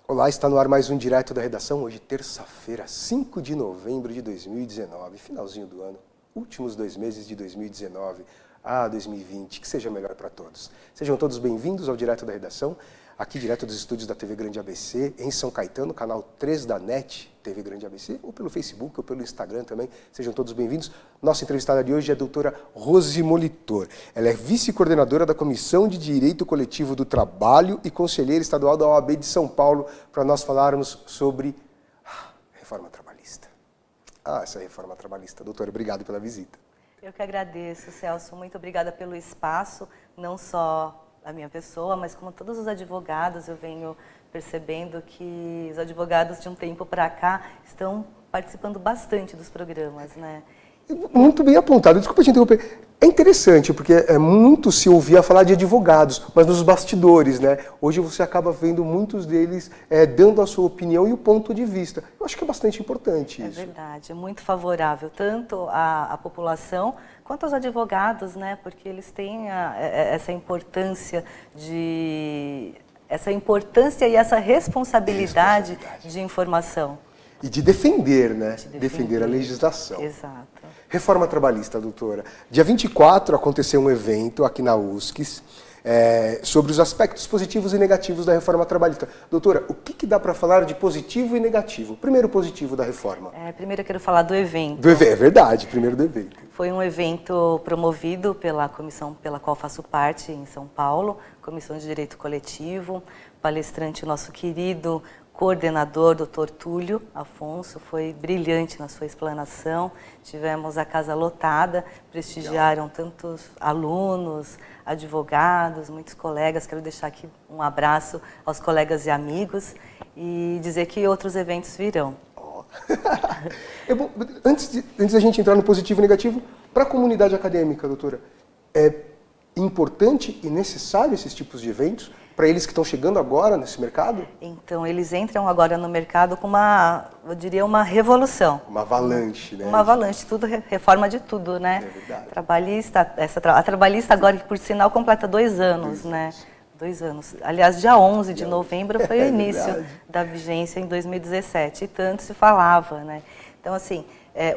Olá, está no ar mais um Direto da Redação, hoje terça-feira, 5 de novembro de 2019, finalzinho do ano, últimos 2 meses de 2019, 2020, que seja melhor para todos. Sejam todos bem-vindos ao Direto da Redação, aqui direto dos estúdios da TV Grande ABC, em São Caetano, canal 3 da NET, TV Grande ABC, ou pelo Facebook, ou pelo Instagram também, sejam todos bem-vindos. Nossa entrevistada de hoje é a doutora Rose Molitor. Ela é vice-coordenadora da Comissão de Direito Coletivo do Trabalho e conselheira estadual da OAB de São Paulo, para nós falarmos sobre reforma trabalhista. Essa reforma trabalhista. Doutora, obrigado pela visita. Eu que agradeço, Celso. Muito obrigada pelo espaço, não só a minha pessoa, mas como todos os advogados, eu venho percebendo que os advogados de um tempo para cá estão participando bastante dos programas, né? Muito bem apontado. Desculpa te interromper. É interessante, porque muito se ouvia falar de advogados, mas nos bastidores, né? Hoje você acaba vendo muitos deles dando a sua opinião e o ponto de vista. Eu acho que é bastante importante isso. É verdade, é muito favorável, tanto à população quanto aos advogados, né? Porque eles têm essa importância e essa responsabilidade de informação. E de defender, né? Defender a legislação. Exato. Reforma trabalhista, doutora. Dia 24 aconteceu um evento aqui na USCS sobre os aspectos positivos e negativos da reforma trabalhista. Doutora, o que dá para falar de positivo e negativo? Primeiro positivo da reforma. Primeiro eu quero falar do evento. É verdade, primeiro do evento. Foi um evento promovido pela comissão pela qual faço parte em São Paulo, Comissão de Direito Coletivo, palestrante nosso querido coordenador, Dr. Túlio Afonso, foi brilhante na sua explanação. Tivemos a casa lotada, prestigiaram tantos alunos, advogados, muitos colegas. Quero deixar aqui um abraço aos colegas e amigos e dizer que outros eventos virão. Antes da gente entrar no positivo e negativo, para a comunidade acadêmica, doutora, é importante e necessário esses tipos de eventos? Para eles que estão chegando agora nesse mercado? Então, eles entram agora no mercado com eu diria, uma revolução. Uma avalanche, né? Uma avalanche, tudo, reforma de tudo, né? É verdade. A trabalhista agora, que por sinal completa 2 anos, né? 2 anos. Aliás, dia 11 de novembro foi o início da vigência em 2017, e tanto se falava, né? Então, assim,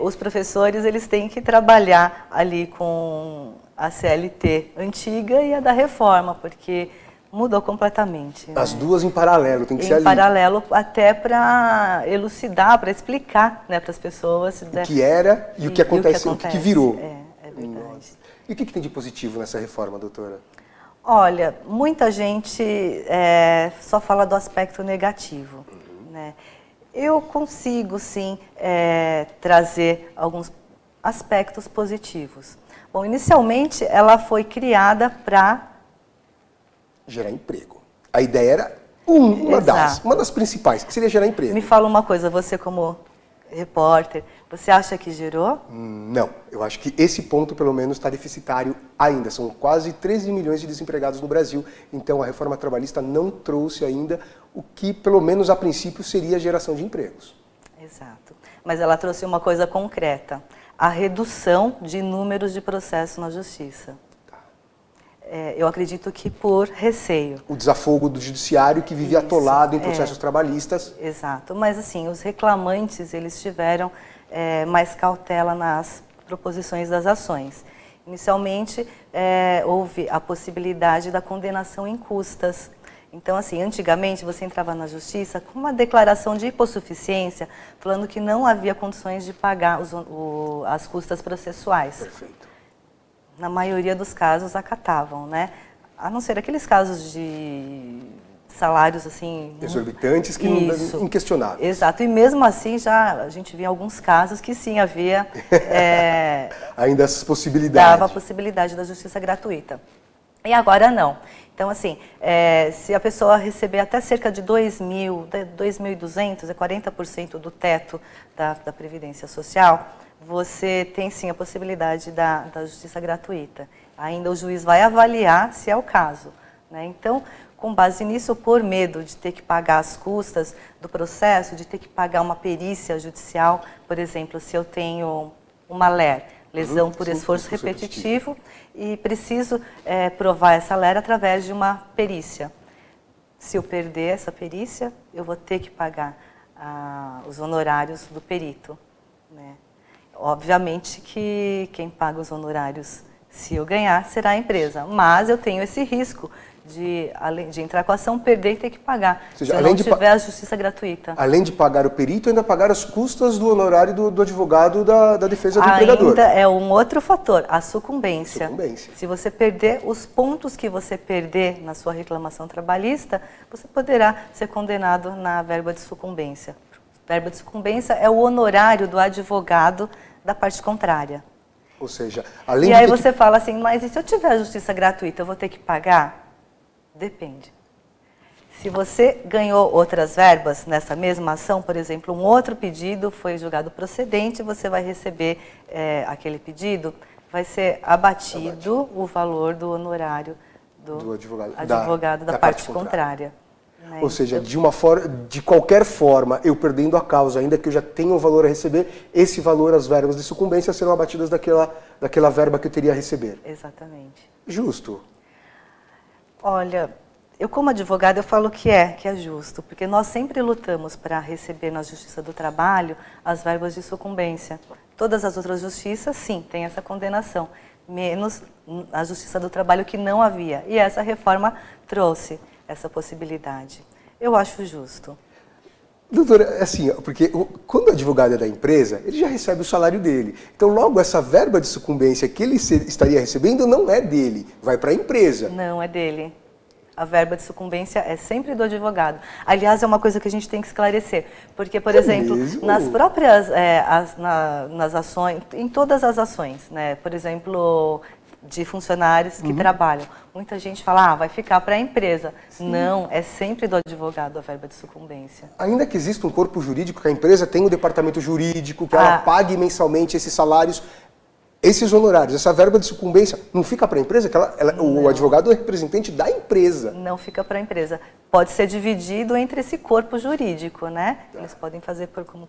os professores, eles têm que trabalhar ali com a CLT antiga e a da reforma, porque mudou completamente. As duas em paralelo, tem que ser ali. Em paralelo, até para elucidar, para explicar, né, para as pessoas o que era e o que acontece, o que virou. É verdade. Nossa. E o que tem de positivo nessa reforma, doutora? Olha, muita gente só fala do aspecto negativo, né? Eu consigo, sim, trazer alguns aspectos positivos. Bom, inicialmente, ela foi criada para gerar emprego. A ideia era uma das principais, que seria gerar emprego. Me fala uma coisa, você como repórter, você acha que gerou? Não, eu acho que esse ponto pelo menos está deficitário ainda. São quase 13 milhões de desempregados no Brasil, então a reforma trabalhista não trouxe ainda o que pelo menos a princípio seria a geração de empregos. Exato, mas ela trouxe uma coisa concreta, a redução de números de processos na justiça. Eu acredito que por receio. O desafogo do judiciário que vivia atolado em processos trabalhistas. Exato, mas assim, os reclamantes, eles tiveram mais cautela nas proposições das ações. Inicialmente, houve a possibilidade da condenação em custas. Então, assim, antigamente você entrava na justiça com uma declaração de hipossuficiência, falando que não havia condições de pagar as custas processuais. Perfeito. Na maioria dos casos acatavam, né? A não ser aqueles casos de salários assim exorbitantes, que não, inquestionáveis. Exato, e mesmo assim a gente via alguns casos que sim havia ainda essas possibilidades. Dava a possibilidade da justiça gratuita. E agora não. Então, assim, se a pessoa receber até cerca de 2.200, 40% do teto da Previdência Social, você tem sim a possibilidade da justiça gratuita. Ainda o juiz vai avaliar se é o caso, né? Então, com base nisso, por medo de ter que pagar as custas do processo, de ter que pagar uma perícia judicial, por exemplo, se eu tenho uma LER, lesão por esforço repetitivo, e preciso provar essa LER através de uma perícia. Se eu perder essa perícia, eu vou ter que pagar os honorários do perito, né? Obviamente que quem paga os honorários, se eu ganhar, será a empresa. Mas eu tenho esse risco de, além de entrar com a ação, perder e ter que pagar, ou seja, se eu não tiver a justiça gratuita. Além de pagar o perito, ainda pagar as custas do honorário do advogado da defesa do empregador. Ainda é um outro fator, a sucumbência. Sucumbência. Se você perder os pontos que você perder na sua reclamação trabalhista, você poderá ser condenado na verba de sucumbência. Verba de sucumbência é o honorário do advogado da parte contrária. Ou seja, além de... E aí você fala assim, mas e se eu tiver a justiça gratuita, eu vou ter que pagar? Depende. Se você ganhou outras verbas nessa mesma ação, por exemplo, um outro pedido foi julgado procedente, você vai receber aquele pedido, vai ser abatido o valor do honorário do advogado da parte contrária. Né? Ou seja, de qualquer forma, eu perdendo a causa, ainda que eu já tenha um valor a receber, esse valor, as verbas de sucumbência serão abatidas daquela verba que eu teria a receber. Exatamente. Justo. Olha, eu como advogada eu falo que é justo, porque nós sempre lutamos para receber na Justiça do Trabalho as verbas de sucumbência. Todas as outras justiças, sim, têm essa condenação, menos a Justiça do Trabalho que não havia. E essa reforma trouxe essa possibilidade. Eu acho justo. Doutora, assim, porque quando o advogado é da empresa, ele já recebe o salário dele. Então, logo, essa verba de sucumbência que ele estaria recebendo não é dele, vai para a empresa. Não, é dele. A verba de sucumbência é sempre do advogado. Aliás, é uma coisa que a gente tem que esclarecer. Porque, por exemplo, nas próprias nas ações, em todas as ações, né? Por exemplo, de funcionários que trabalham. Muita gente fala, vai ficar para a empresa. Sim. Não, é sempre do advogado a verba de sucumbência. Ainda que exista um corpo jurídico, que a empresa tem um departamento jurídico, que ela pague mensalmente esses salários, esses honorários, essa verba de sucumbência, não fica para a empresa? O advogado é representante da empresa. Não fica para a empresa. Pode ser dividido entre esse corpo jurídico, né? Eles podem fazer por como...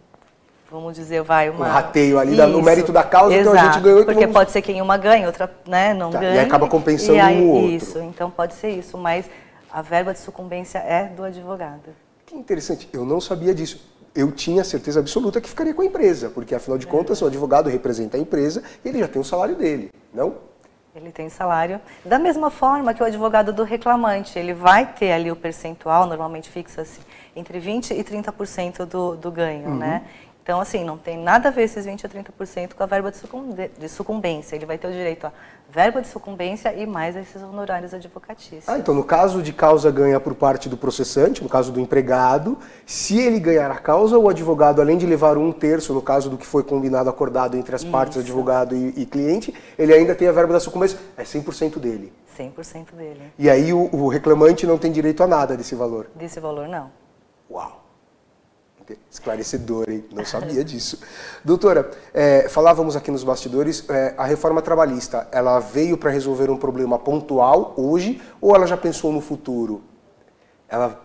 Vamos dizer, um rateio ali, no mérito da causa, exato, então a gente ganhou. Porque pode ser que uma ganhe, outra não ganhe. E acaba compensando um ou outro. Isso, então pode ser isso, mas a verba de sucumbência é do advogado. Que interessante, eu não sabia disso. Eu tinha certeza absoluta que ficaria com a empresa, porque afinal de contas o advogado representa a empresa e ele já tem o salário dele, não? Ele tem salário. Da mesma forma que o advogado do reclamante, ele vai ter ali o percentual, normalmente fixa-se entre 20% e 30% do ganho, né? Então, assim, não tem nada a ver esses 20% a 30% com a verba de sucumbência. Ele vai ter o direito à verba de sucumbência e mais a esses honorários advocatícios. Então, no caso de causa ganha por parte do processante, no caso do empregado, se ele ganhar a causa, o advogado, além de levar 1/3, no caso do que foi combinado, acordado entre as partes, advogado e cliente, ele ainda tem a verba da sucumbência. É 100% dele. 100% dele. E aí o reclamante não tem direito a nada desse valor? Desse valor, não. Uau! Esclarecedor, hein? Não sabia disso. Doutora, falávamos aqui nos bastidores, a reforma trabalhista, ela veio para resolver um problema pontual hoje ou ela já pensou no futuro? Ela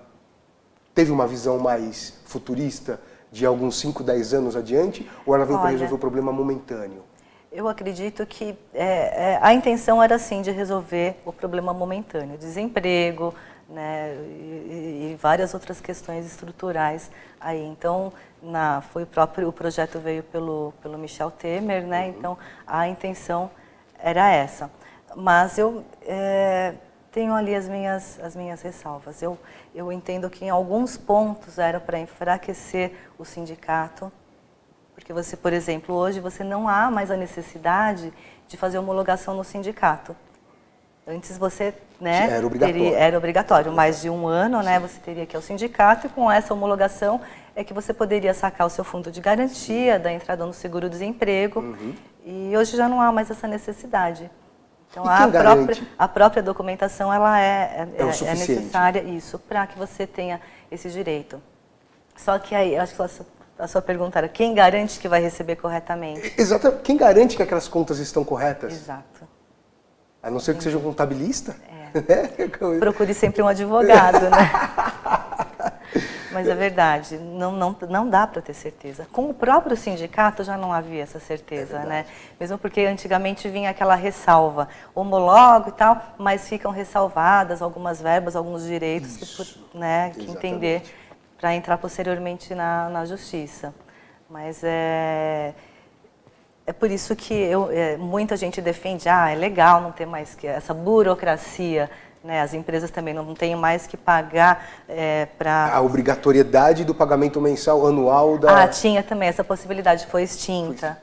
teve uma visão mais futurista de alguns 5, 10 anos adiante ou ela veio para resolver o problema momentâneo? Eu acredito que a intenção era sim de resolver o problema momentâneo, desemprego, né, e várias outras questões estruturais aí. Então, o projeto veio pelo Michel Temer, né? Então a intenção era essa. Mas eu tenho ali as minhas ressalvas. Eu entendo que em alguns pontos era para enfraquecer o sindicato, porque você, por exemplo, hoje você não há mais a necessidade de fazer homologação no sindicato. Antes você, né, era obrigatório, mais de 1 ano, né, você teria que ir ao sindicato e com essa homologação é que você poderia sacar o seu fundo de garantia, da entrada no seguro-desemprego, e hoje já não há mais essa necessidade. Então a própria documentação ela é necessária isso para que você tenha esse direito. Só que aí, acho que a sua pergunta era quem garante que vai receber corretamente? Exato, quem garante que aquelas contas estão corretas? Exato. A não ser que seja um contabilista? Procure sempre um advogado, né? Mas é verdade, não dá para ter certeza. Com o próprio sindicato já não havia essa certeza, né? Mesmo porque antigamente vinha aquela ressalva, homologo e tal, mas ficam ressalvadas algumas verbas, alguns direitos que entender para entrar posteriormente na justiça. Mas é por isso que muita gente defende, é legal não ter mais que essa burocracia, né? As empresas também não têm mais que pagar para... A obrigatoriedade do pagamento mensal anual da... tinha também, essa possibilidade foi extinta.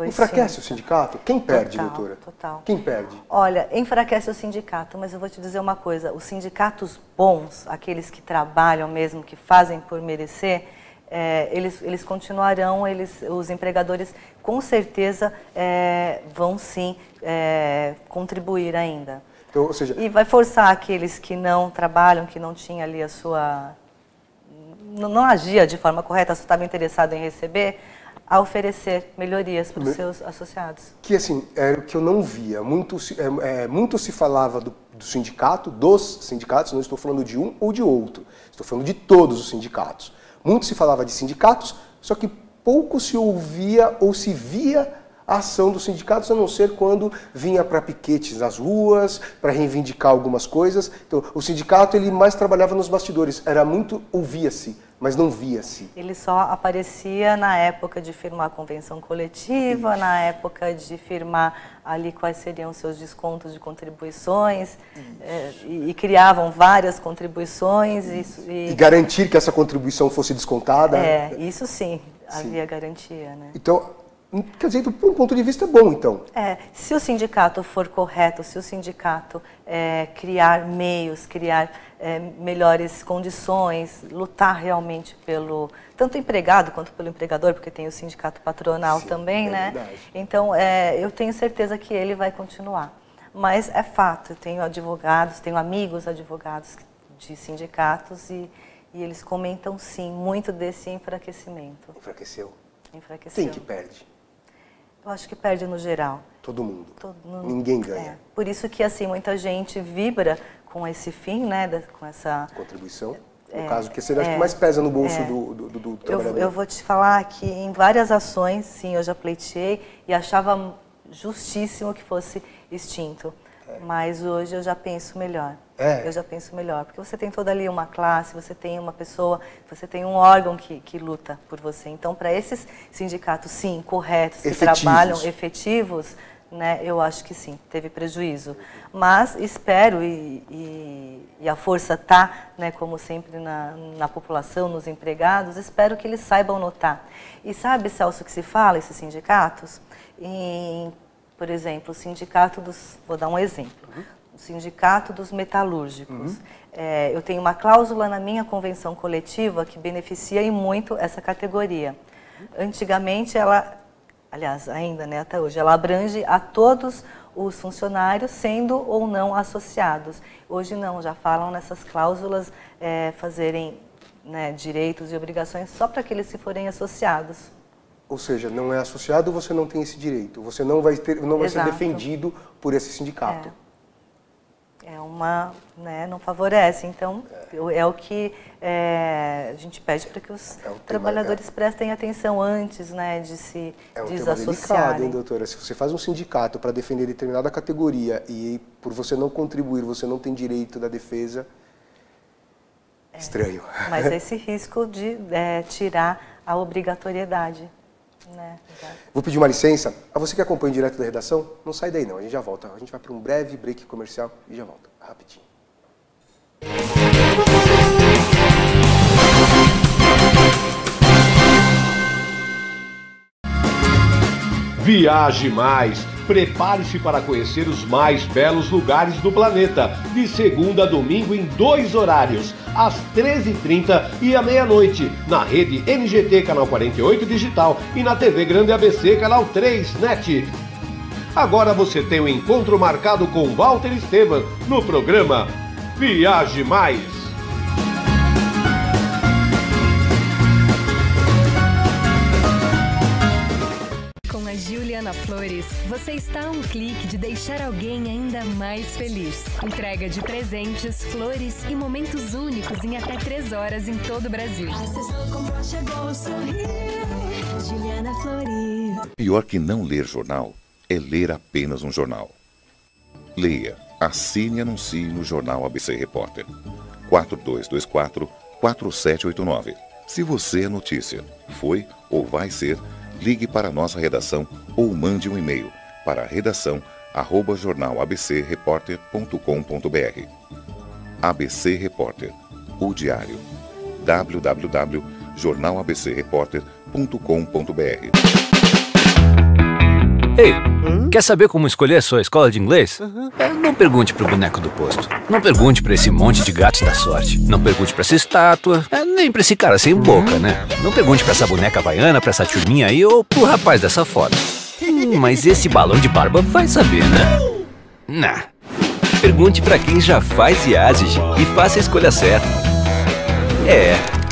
Enfraquece o sindicato? Quem perde, Total, doutora? Total. Quem perde? Olha, enfraquece o sindicato, mas eu vou te dizer uma coisa, os sindicatos bons, aqueles que trabalham mesmo, que fazem por merecer, eles continuarão, os empregadores com certeza vão sim contribuir ainda. Então, ou seja... E vai forçar aqueles que não trabalham, que não tinham ali a sua... não agia de forma correta, só estava interessado em receber, a oferecer melhorias para os seus associados. Que assim, era o que eu não via. Muito se falava dos sindicatos, não estou falando de um ou de outro, estou falando de todos os sindicatos. Muito se falava de sindicatos, só que pouco se ouvia ou se via a ação dos sindicatos, a não ser quando vinha para piquetes nas ruas, para reivindicar algumas coisas. Então, o sindicato ele mais trabalhava nos bastidores, era muito ouvia-se, mas não via-se. Ele só aparecia na época de firmar a convenção coletiva, na época de firmar ali quais seriam seus descontos de contribuições, e criavam várias contribuições. E garantir que essa contribuição fosse descontada. Isso sim, havia garantia, né? Então, quer dizer, do ponto de vista bom, então. Se o sindicato for correto, se o sindicato criar meios, criar melhores condições, lutar realmente pelo tanto empregado quanto pelo empregador, porque tem o sindicato patronal também, né? Verdade. Então, eu tenho certeza que ele vai continuar. Mas é fato, eu tenho advogados, tenho amigos advogados de sindicatos e eles comentam sim muito desse enfraquecimento. Enfraqueceu? Enfraqueceu. Quem que perde? Eu acho que perde no geral. Todo mundo. Ninguém ganha. Por isso que assim muita gente vibra com esse fim, né, com essa contribuição. No caso, que seria acho que mais pesa no bolso do trabalhador. Eu vou te falar que em várias ações, sim, eu já pleiteei e achava justíssimo que fosse extinto. Mas hoje eu já penso melhor. Eu já penso melhor, porque você tem toda ali uma classe, você tem uma pessoa, você tem um órgão que luta por você. Então, para esses sindicatos, sim, corretos, que trabalham efetivos, né, eu acho que sim, teve prejuízo. Mas espero, e a força está, né, como sempre, na população, nos empregados, espero que eles saibam notar. E sabe, Celso, que se fala, esses sindicatos, por exemplo, o sindicato vou dar um exemplo, o sindicato dos metalúrgicos. Eu tenho uma cláusula na minha convenção coletiva que beneficia e muito essa categoria. Antigamente aliás, ainda, né, até hoje, ela abrange a todos os funcionários, sendo ou não associados. Hoje não, já falam nessas cláusulas fazerem, né, direitos e obrigações só para aqueles que forem associados. Ou seja, não é associado, você não tem esse direito. Você não vai ser defendido por esse sindicato. Não favorece. Então, é o que a gente pede para que os trabalhadores prestem atenção antes, né, de se desassociarem. Delicado, hein, doutora? Se você faz um sindicato para defender determinada categoria e por você não contribuir, você não tem direito da defesa, estranho. Mas esse risco de tirar a obrigatoriedade. Né? Vou pedir uma licença. A você que acompanha direto da redação, não sai daí não, a gente já volta. A gente vai para um breve break comercial e já volta, rapidinho. Viaje mais! Prepare-se para conhecer os mais belos lugares do planeta, de segunda a domingo em 2 horários, às 13h30 e à meia-noite, na rede NGT Canal 48 Digital e na TV Grande ABC Canal 3 NET. Agora você tem um encontro marcado com Walter Esteban no programa Viaje Mais. Juliana Flores, você está a um clique de deixar alguém ainda mais feliz. Entrega de presentes, flores e momentos únicos em até 3 horas em todo o Brasil. Acessou, comprou, chegou, sorriu. Juliana Flores. Pior que não ler jornal é ler apenas um jornal. Leia, assine e anuncie no Jornal ABC Repórter. 4224-4789. Se você é notícia, foi ou vai ser, ligue para a nossa redação ou mande um e-mail para redação@jornalabcreporter.com.br. ABC Repórter, o diário. www.jornalabcreporter.com.br. Ei, quer saber como escolher a sua escola de inglês? Não pergunte pro boneco do posto. Não pergunte pra esse monte de gatos da sorte. Não pergunte pra essa estátua. Nem pra esse cara sem boca, né? Não pergunte pra essa boneca havaiana, pra essa turminha aí ou pro rapaz dessa foto. Mas esse balão de barba vai saber, né? Nah. Pergunte pra quem já faz IASIG e faça a escolha certa.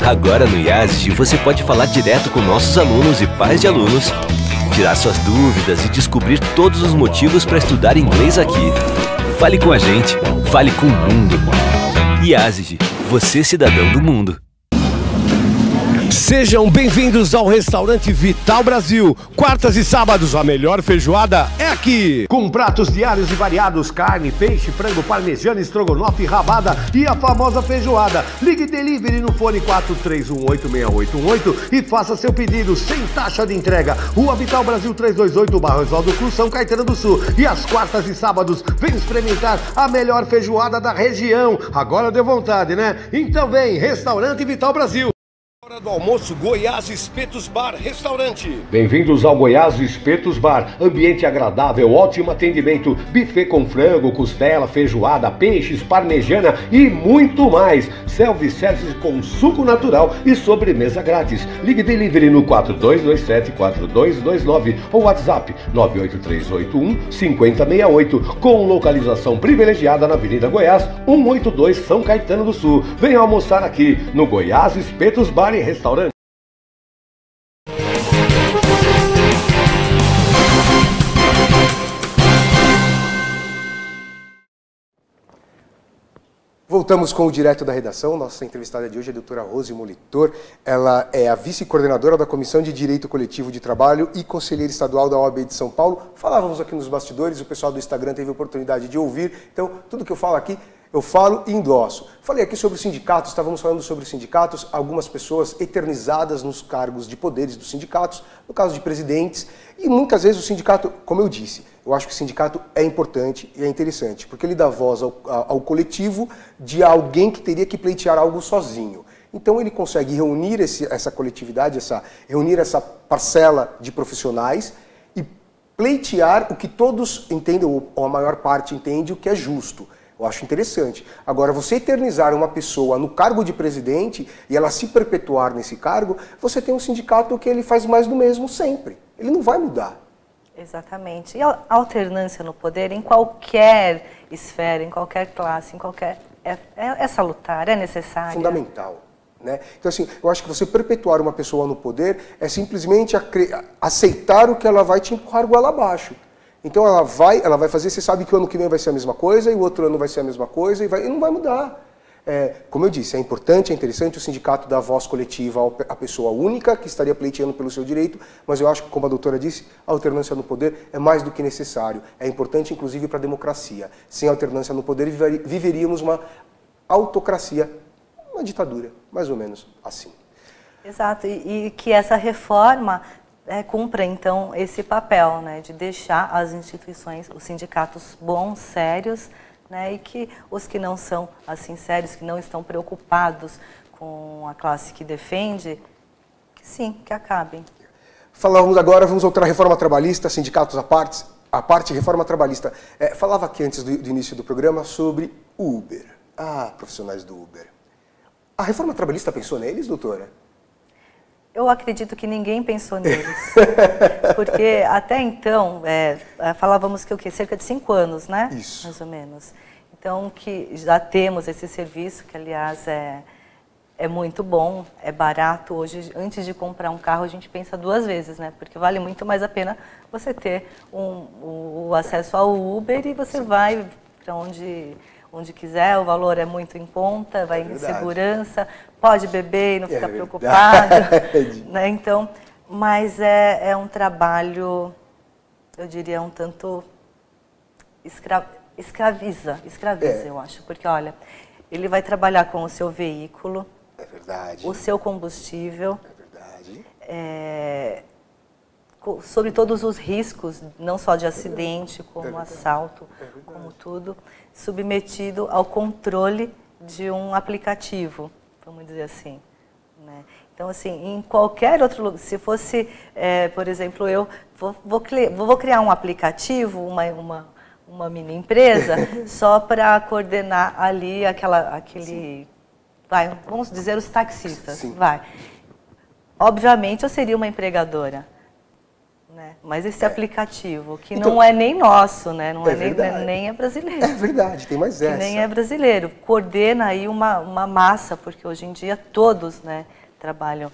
Agora no IASIG você pode falar direto com nossos alunos e pais de alunos, tirar suas dúvidas e descobrir todos os motivos para estudar inglês aqui. Fale com a gente, fale com o mundo. IASIG, você cidadão do mundo. Sejam bem-vindos ao Restaurante Vital Brasil. Quartas e sábados, a melhor feijoada é aqui. Com pratos diários e variados, carne, peixe, frango, parmegiana, estrogonofe, rabada e a famosa feijoada. Ligue delivery no fone 43186818 e faça seu pedido sem taxa de entrega. Rua Vital Brasil 328, Bairro Oswaldo Cruz, São Caetano do Sul. E às quartas e sábados, vem experimentar a melhor feijoada da região. Agora deu vontade, né? Então vem, Restaurante Vital Brasil. Hora do almoço, Goiás Espetos Bar Restaurante. Bem-vindos ao Goiás Espetos Bar. Ambiente agradável, ótimo atendimento, buffet com frango, costela, feijoada, peixes, parmegiana e muito mais. Self-service com suco natural e sobremesa grátis. Ligue delivery no 4227-4229 ou WhatsApp 98381-5068 com localização privilegiada na Avenida Goiás 182, São Caetano do Sul. Venha almoçar aqui no Goiás Espetos Bar e Restaurante. Voltamos com o Direto da Redação. Nossa entrevistada de hoje é a doutora Rose Molitor. Ela é a vice-coordenadora da Comissão de Direito Coletivo de Trabalho e conselheira estadual da OAB de São Paulo. Falávamos aqui nos bastidores, o pessoal do Instagram teve a oportunidade de ouvir. Então, tudo que eu falo aqui, eu falo e endosso. Falei aqui sobre os sindicatos, estávamos falando sobre os sindicatos, algumas pessoas eternizadas nos cargos de poderes dos sindicatos, no caso de presidentes, e muitas vezes o sindicato, como eu disse, eu acho que o sindicato é importante e é interessante, porque ele dá voz ao coletivo de alguém que teria que pleitear algo sozinho. Então ele consegue reunir essa coletividade, reunir essa parcela de profissionais e pleitear o que todos entendem, ou a maior parte entende, o que é justo. Eu acho interessante. Agora, você eternizar uma pessoa no cargo de presidente e ela se perpetuar nesse cargo, você tem um sindicato que ele faz mais do mesmo sempre. Ele não vai mudar. Exatamente. E a alternância no poder em qualquer esfera, em qualquer classe, em qualquer... É salutar, é necessário. Fundamental. Né? Então, assim, eu acho que você perpetuar uma pessoa no poder é simplesmente aceitar o que ela vai te empurrar goela abaixo. Então ela vai fazer, você sabe que o ano que vem vai ser a mesma coisa, e o outro ano vai ser a mesma coisa, e não vai mudar. Como eu disse, é importante, é interessante o sindicato dar voz coletiva à pessoa única que estaria pleiteando pelo seu direito, mas eu acho que, como a doutora disse, a alternância no poder é mais do que necessário. É importante, inclusive, para a democracia. Sem alternância no poder, viveríamos uma autocracia, uma ditadura, mais ou menos assim. Exato, e que essa reforma cumpra, então, esse papel, né, de deixar as instituições, os sindicatos bons, sérios, né, e que os que não são assim sérios, que não estão preocupados com a classe que defende, que sim, que acabem. Falávamos agora, vamos voltar à reforma trabalhista, sindicatos à parte, reforma trabalhista. Falava aqui antes do início do programa sobre Uber. Profissionais do Uber. A reforma trabalhista pensou neles, doutora? Eu acredito que ninguém pensou neles, porque até então, falávamos que o quê? Cerca de 5 anos, né? Isso. Mais ou menos. Então, que já temos esse serviço, que aliás É muito bom, é barato. Hoje, antes de comprar um carro, a gente pensa 2 vezes, né? Porque vale muito mais a pena você ter o acesso ao Uber e você vai para onde quiser. O valor é muito em conta, vai em segurança, pode beber e não ficar preocupado. Né? Então, mas é um trabalho, eu diria, um tanto escraviza, eu acho. Porque, olha, ele vai trabalhar com o seu veículo, é verdade, o seu combustível, é verdade, sobre todos os riscos, não só de acidente, como assalto, como tudo, submetido ao controle de um aplicativo, vamos dizer assim. Né? Então, assim, em qualquer outro lugar, se fosse, por exemplo, eu vou criar um aplicativo, uma mini empresa, só para coordenar ali aquele... vamos dizer os taxistas. Sim. Obviamente eu seria uma empregadora, né? Mas esse aplicativo, que então, não é nem nosso, né? Não nem é brasileiro. É verdade, tem mais essa. Que nem é brasileiro. Coordena aí uma massa, porque hoje em dia todos, né, trabalham,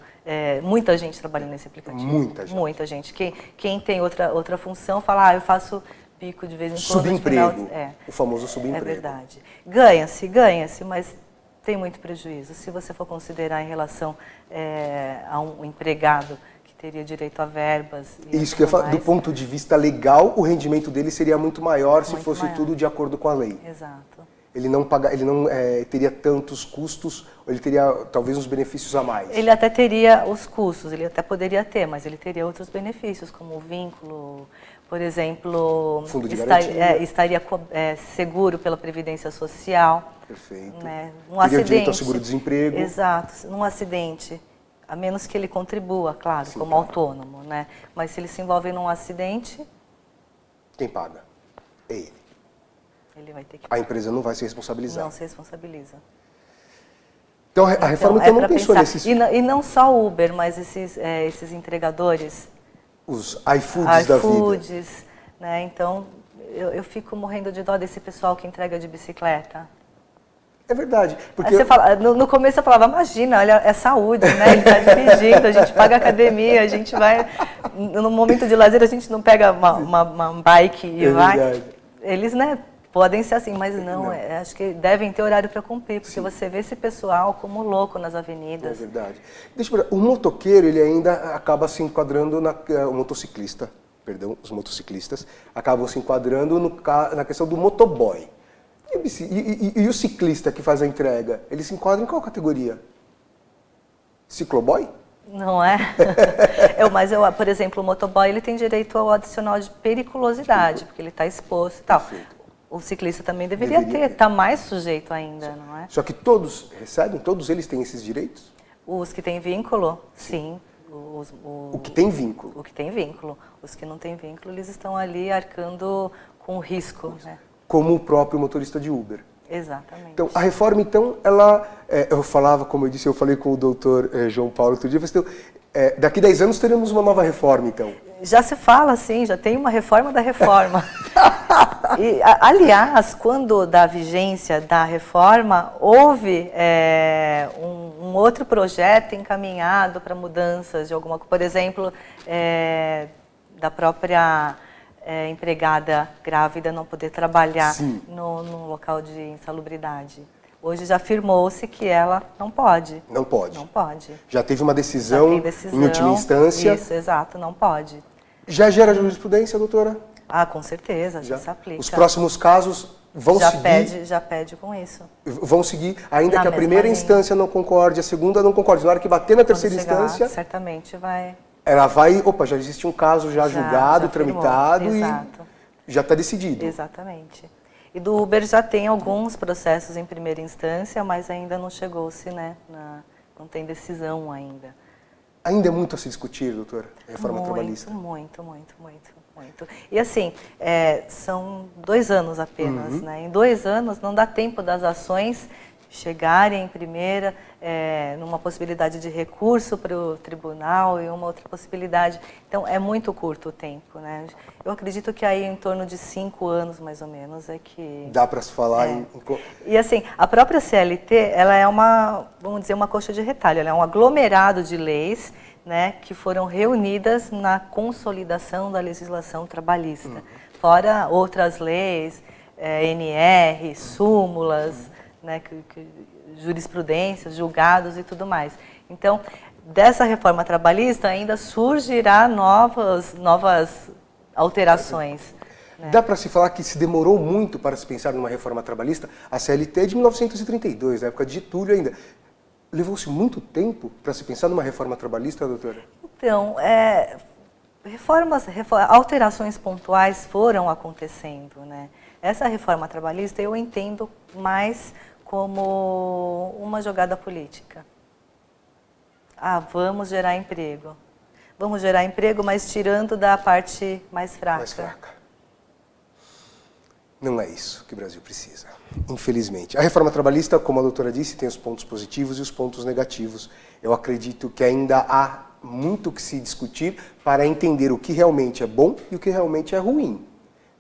muita gente trabalha nesse aplicativo. Muita gente. Quem tem outra função fala, eu faço bico de vez em quando. Subemprego, o famoso subemprego. É verdade. Ganha-se, mas tem muito prejuízo. Se você for considerar em relação a um empregado que teria direito a verbas... Isso que eu falo, do ponto de vista legal, o rendimento dele seria muito maior se fosse tudo de acordo com a lei. Exato. Ele não teria tantos custos, ou ele teria talvez uns benefícios a mais. Ele até teria os custos, ele até poderia ter, mas ele teria outros benefícios, como o vínculo, por exemplo, fundo de garantia. Estaria seguro pela Previdência Social. Perfeito. Né? Teria direito ao seguro-desemprego. Exato. Num acidente, a menos que ele contribua, claro, sim, como autônomo, né? Mas se ele se envolve num acidente... Quem paga? É ele. Ele vai ter que... A empresa não vai se responsabilizar. Não se responsabiliza. Então a reforma então não pensou nesses... E não só o Uber, mas esses entregadores... Os iFoods da vida. Né? Então, eu fico morrendo de dó desse pessoal que entrega de bicicleta. É verdade. Porque aí você fala, no começo eu falava, imagina, olha, é saúde, né? Ele está dirigindo, a gente paga academia, a gente vai... No momento de lazer a gente não pega uma bike e vai. Verdade. Eles, né, podem ser assim, mas não. Acho que devem ter horário para cumprir, porque sim, você vê esse pessoal como louco nas avenidas. É verdade. Deixa eu ver, o motoqueiro, ele ainda acaba se enquadrando o motociclista, perdão, os motociclistas acabam se enquadrando na questão do motoboy. E o ciclista que faz a entrega, ele se enquadra em qual categoria? Cicloboy? Não é? Mas por exemplo, o motoboy ele tem direito ao adicional de periculosidade, porque ele está exposto e tal. Perfeito. O ciclista também deveria ter, está mais sujeito ainda, não é? Só que todos recebem, todos eles têm esses direitos? Os que têm vínculo, sim. O que tem vínculo? O que tem vínculo. Os que não têm vínculo, eles estão ali arcando com o risco, né? Como o próprio motorista de Uber. Exatamente. Então, a reforma, então, ela... eu falava, como eu disse, eu falei com o doutor João Paulo outro dia, daqui 10 anos teremos uma nova reforma, então. Já se fala, sim, já tem uma reforma da reforma. E, aliás, quando da vigência da reforma, houve um outro projeto encaminhado para mudanças de alguma coisa. Por exemplo, da própria... empregada grávida não poder trabalhar no local de insalubridade. Hoje já afirmou-se que ela não pode. Não pode. Não pode. Já teve uma decisão, em última instância. Isso, exato, não pode. Já gera jurisprudência, doutora? Ah, com certeza, já se aplica. Os próximos casos vão seguir... Já pede com isso. Vão seguir, ainda que a primeira instância não concorde, a segunda não concorde. Na hora que bater na terceira instância... Certamente vai... Ela vai, já existe um caso já julgado, tramitado e já está decidido. Exatamente. E do Uber já tem alguns processos em primeira instância, mas ainda não chegou-se, né? Não tem decisão ainda. Ainda é muito a se discutir, doutora, a reforma trabalhista? Muito. E assim, são 2 anos apenas, né? Em 2 anos não dá tempo das ações chegarem em primeira, numa possibilidade de recurso para o tribunal e uma outra possibilidade. Então, é muito curto o tempo, né? Eu acredito que aí em torno de 5 anos, mais ou menos, é que... Dá para se falar em... E assim, a própria CLT, ela é uma, vamos dizer, uma coxa de retalho, ela é um aglomerado de leis, né, que foram reunidas na consolidação da legislação trabalhista. Fora outras leis, NR, súmulas, né, jurisprudências, julgados e tudo mais. Então, dessa reforma trabalhista ainda surgirá novas alterações. Né? Dá para se falar que se demorou muito para se pensar numa reforma trabalhista? A CLT é de 1932, na época de Getúlio ainda. Levou-se muito tempo para se pensar numa reforma trabalhista, doutora? Então, alterações pontuais foram acontecendo, né? Essa reforma trabalhista eu entendo mais como uma jogada política. Vamos gerar emprego. Vamos gerar emprego, mas tirando da parte mais fraca. Mais fraca. Não é isso que o Brasil precisa, infelizmente. A reforma trabalhista, como a doutora disse, tem os pontos positivos e os pontos negativos. Eu acredito que ainda há muito que se discutir para entender o que realmente é bom e o que realmente é ruim.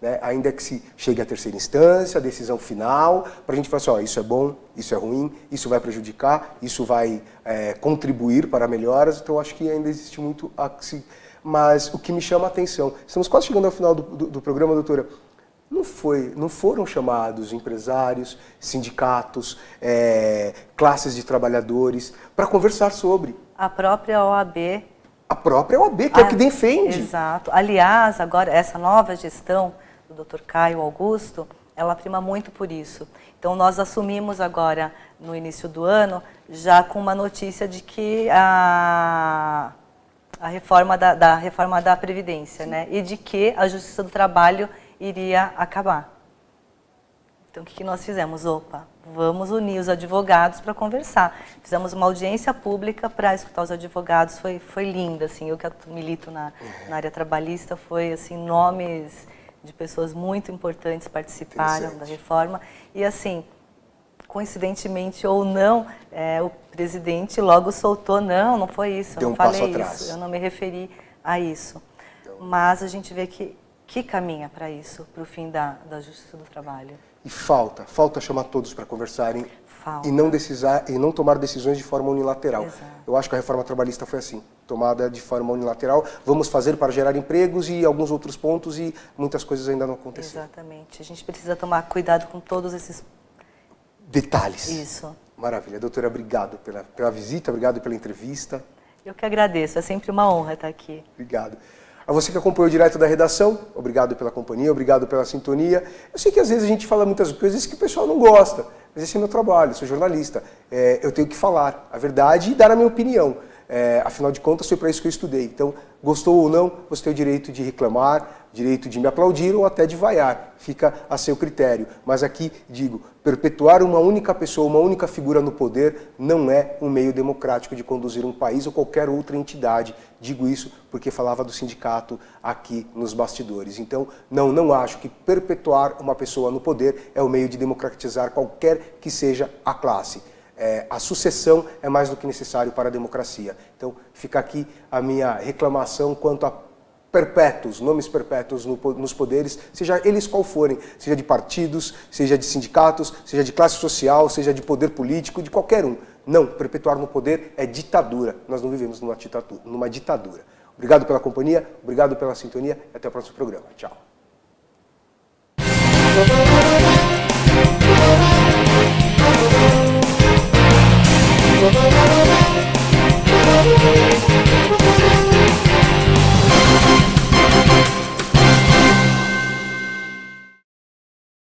Né? Ainda que se chegue à terceira instância, a decisão final, para a gente falar assim, isso é bom, isso é ruim, isso vai prejudicar, isso vai contribuir para melhoras, então acho que ainda existe muito a se... Mas o que me chama a atenção, estamos quase chegando ao final do programa, doutora, não foram chamados empresários, sindicatos, classes de trabalhodores para conversar sobre. A própria OAB. A própria OAB, que é o que defende. Exato. Aliás, agora, essa nova gestão do Dr. Caio Augusto, ela prima muito por isso. Então, nós assumimos agora, no início do ano, já com uma notícia de que a reforma reforma da Previdência, né? E de que a Justiça do Trabalho iria acabar. Então, o que nós fizemos? Vamos unir os advogados para conversar. Fizemos uma audiência pública para escutar os advogados, foi linda, assim, eu que milito na área trabalhista, foi, assim, nomes de pessoas muito importantes participaram da reforma, e, assim, coincidentemente ou não, o presidente logo soltou, não foi isso, eu não falei isso, eu não me referi a isso. Mas a gente vê que caminha para isso, para o fim da Justiça do Trabalho. E falta chamar todos para conversarem e não tomar decisões de forma unilateral. Exato. Eu acho que a reforma trabalhista foi assim, tomada de forma unilateral. Vamos fazer para gerar empregos e alguns outros pontos e muitas coisas ainda não aconteceram. Exatamente. A gente precisa tomar cuidado com todos esses detalhes. Isso. Maravilha. Doutora, obrigado pela visita, obrigado pela entrevista. Eu que agradeço, é sempre uma honra estar aqui. Obrigado. A você que acompanhou direto da redação, obrigado pela companhia, obrigado pela sintonia. Eu sei que às vezes a gente fala muitas coisas que o pessoal não gosta, mas esse é meu trabalho, eu sou jornalista. Eu tenho que falar a verdade e dar a minha opinião. Afinal de contas, foi para isso que eu estudei. Então, gostou ou não, você tem o direito de reclamar, direito de me aplaudir ou até de vaiar. Fica a seu critério. Mas aqui, digo, perpetuar uma única pessoa, uma única figura no poder não é um meio democrático de conduzir um país ou qualquer outra entidade. Digo isso porque falava do sindicato aqui nos bastidores. Então, não acho que perpetuar uma pessoa no poder é o meio de democratizar qualquer que seja a classe. A sucessão é mais do que necessário para a democracia. Então, fica aqui a minha reclamação quanto a perpétuos, nomes perpétuos nos poderes, seja eles qual forem, seja de partidos, seja de sindicatos, seja de classe social, seja de poder político, de qualquer um. Não, perpetuar no poder é ditadura. Nós não vivemos numa ditadura. Obrigado pela companhia, obrigado pela sintonia e até o próximo programa. Tchau.